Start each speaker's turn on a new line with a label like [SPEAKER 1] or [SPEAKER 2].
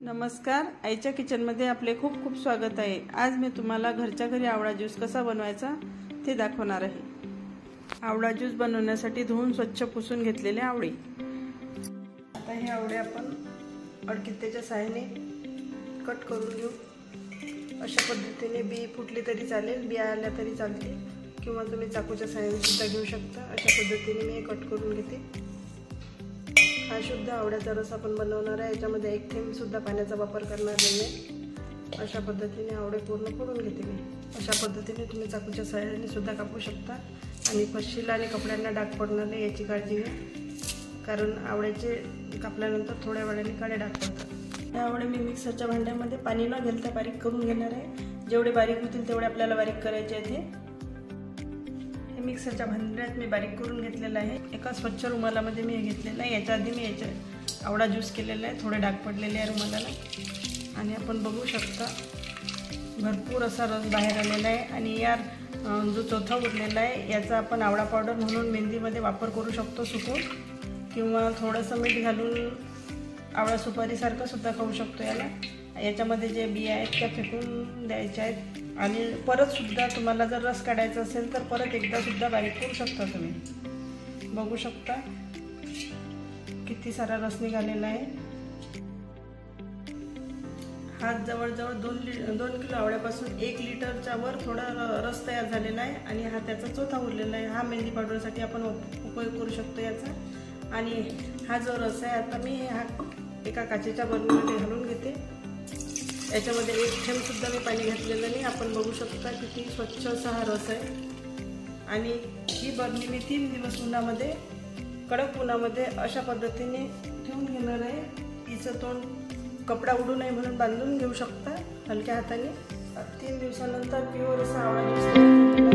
[SPEAKER 1] नमस्कार, आईच्या किचनमध्ये आपले खूप खूप स्वागत आहे। आज मी तुम्हाला घरच्या घरी आवळा ज्यूस कसा बनवायचा ते दाखवणार आहे। आवळा ज्यूस बनवण्यासाठी धुवून स्वच्छ पुसून घेतलेले आवळे। आता हे आवळे आपण अडकित्त्याच्या सहाय्याने कट करून घेऊ। अशा पद्धतीने बी फुटली तरी चालेल, बिया आल्या तरी चालते, किंवा तुम्ही चाकूच्या सहाय्याने सुद्धा घेऊ शकता। अशा पद्धतीने मी कट करून घेते। हा शुद्ध आवळ्याचा रस आपण बनवणार आहे। याच्यामध्ये एक थेंब सुद्धा पाण्याचा वापर करणार नाही। अशा पद्धतीने आवळे पूर्ण फोडून घेते मी। अशा पद्धतीने तुम्ही चाकूच्या सहाय्याने सुद्धा कापू शकता आणि फशीला आणि कपड्यांना डाग पडणार नाही याची काळजी घ्या, कारण आवळ्याचे कापल्यानंतर थोड्या वेळाने काळे डाग पडतात। हे आवळे मी मिक्सरच्या भांड्यामध्ये पाणी न घालता बारीक करून घेणार आहे। जेवढे बारीक होतील तेवढे आपल्याला बारीक करायचे आहेत। मिक्सरच्या भांड्यात मी बारीक करून घेतलेला आहे। एका स्वच्छ रुमालामध्ये मी घेतलेला आहे। याच्या आधी मी आवळा ज्यूस केलेला आहे। थोडे डाग पडलेले आहे रुमालाला, आणि आपण बघू शकता भरपूर असा रस बाहेर आलेला आहे। आणि या जो चौथा उरलेला आहे याचा आपण आवळा पावडर म्हणून मेहंदीमध्ये वापर करू शकतो सुकून, किंवा थोडंसं मीठ घालून आवळा सुपारीसारखं सुद्धा खाऊ शकतो। याच्यामध्ये जे बिया आहेत त्या फेकून द्यायच्या आहेत, आणि परत सुद्धा तुम्हाला जर रस काढायचा असेल तर परत एकदा सुद्धा बारीक करू शकता। तुम्ही बघू शकता किती सारा रस निघालेला आहे। हा जवळजवळ 2 किलो आवळ्यापासून 1 लिटरच्या वर थोडा रस तयार झालेला आहे, आणि हा त्याचा चौथा उरलेला आहे। हा मेहंदी पावडरसाठी आपण उपयोग करू शकतो याचा। आणि हा जो रस आहे आता मी हा एका काचेच्या बरणीमध्ये घालून घेते। याच्यामध्ये एक थेंब सुद्धा मी पाणी घातलेलं नाही। आपण बघू शकता किती स्वच्छ असा हा रस आहे। आणि ही बरणी मी 3 दिवस उन्हामध्ये, कडक उन्हामध्ये अशा पद्धतीने ठेवून घेणार आहे। तिचं तोंड कपडा उडू नये म्हणून बांधून घेऊ शकता हलक्या हाताने। 3 दिवसानंतर प्युअर असा आवळा ज्यूस